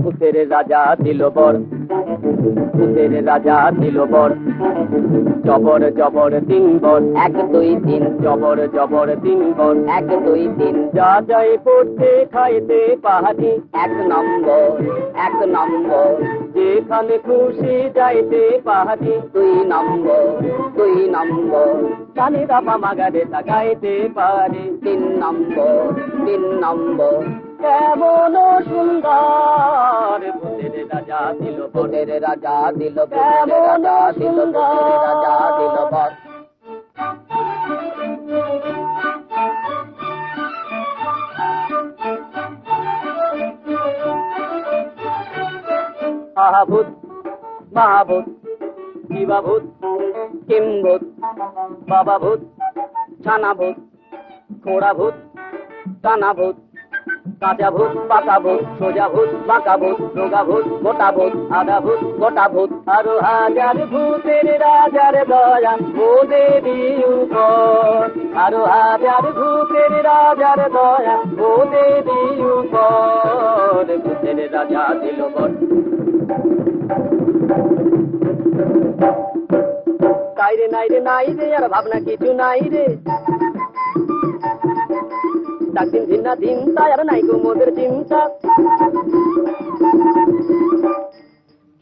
ভূতের রাজা দিল বর, ভূতের রাজা দিল বর, জবর জবর 3 বর, 1 2 3, জবর জবর 3 বর, 1 2 3, যা যাই পড়তে খাইতে পাহাড়ি 1 নম্বর 1 নম্বর, যেখানে খুশি যাইতে পাহাড়ি 2 নম্বর 2 নম্বর, কানিরা মামা গাড়ে তাকাইতে পারি 3 নম্বর 3 নম্বর, কেমন সুন্দর ভূতের রাজা দিল, ভূতের রাজা দিল, কেমন সুন্দর রাজা দিল বর। আহাভূত মহাভূত শিবাভূত কিম্ভূত বাবাভূত ছানাভূত খোড়াভূত কানাভূত কাঁচা ভূত পাকা ভূত সোজা ভূত বাঁকা ভূত রোগা ভূত মোটা ভূত আধা ভূত গোটা ভূত, আরো হাজার ভূতের রাজার দয়া ও দেবী উপর, আরো হাজার ভূতের রাজার দয়া ও দেবী উপর, ভূতের রাজা দিল বর। নাই রে নাই রে নাই রে আর ভাবনা কিছু নাই রে, দিন দিন না দিন তাই আর নাই গো মোদের চিন্তা,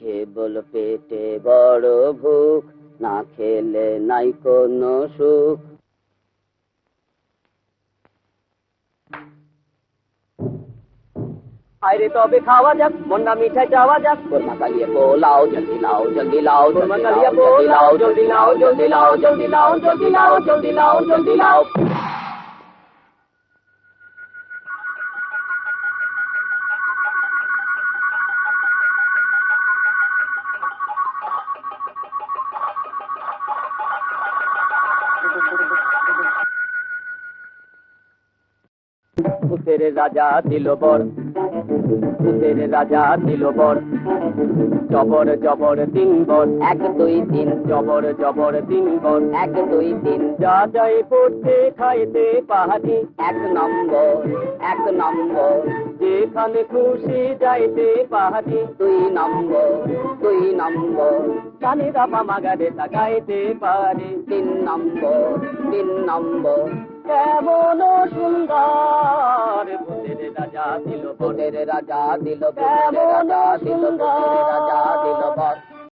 কেবল পেটে বড় ভুক না খেলে নাই কোনো সুখ। আইরে তবে খাওয়া যাক মন্ডা মিঠাই চাওয়া যাক, কোরমা কালিয়ে পোলাও জলদি লাও জলদি লাও, কোরমা কালিয়ে পোলাও জলদি লাও জলদি লাও জলদি লাও জলদি লাও জলদি লাও জলদি লাও। ভূতের রাজা দিল বর, ভূতের রাজা দিল বর, জবর জবর 3 বর, 1 2 3, জবর জবর 3 বর, 1 2 3, যা যাই পড়তে খাইতে পাহাড়ি 1 নম্বর 1 নম্বর, যেখানে খুশি যাইতে পাহাড়ি 2 নম্বর 2 নম্বর, কানিরা মামা গাড়ে তাকাইতে পারি 3 নম্বর 3 নম্বর, কেমন সুন্দর ভূতের রাজা দিল, ভূতের রাজা দিল, কেমন সুন্দর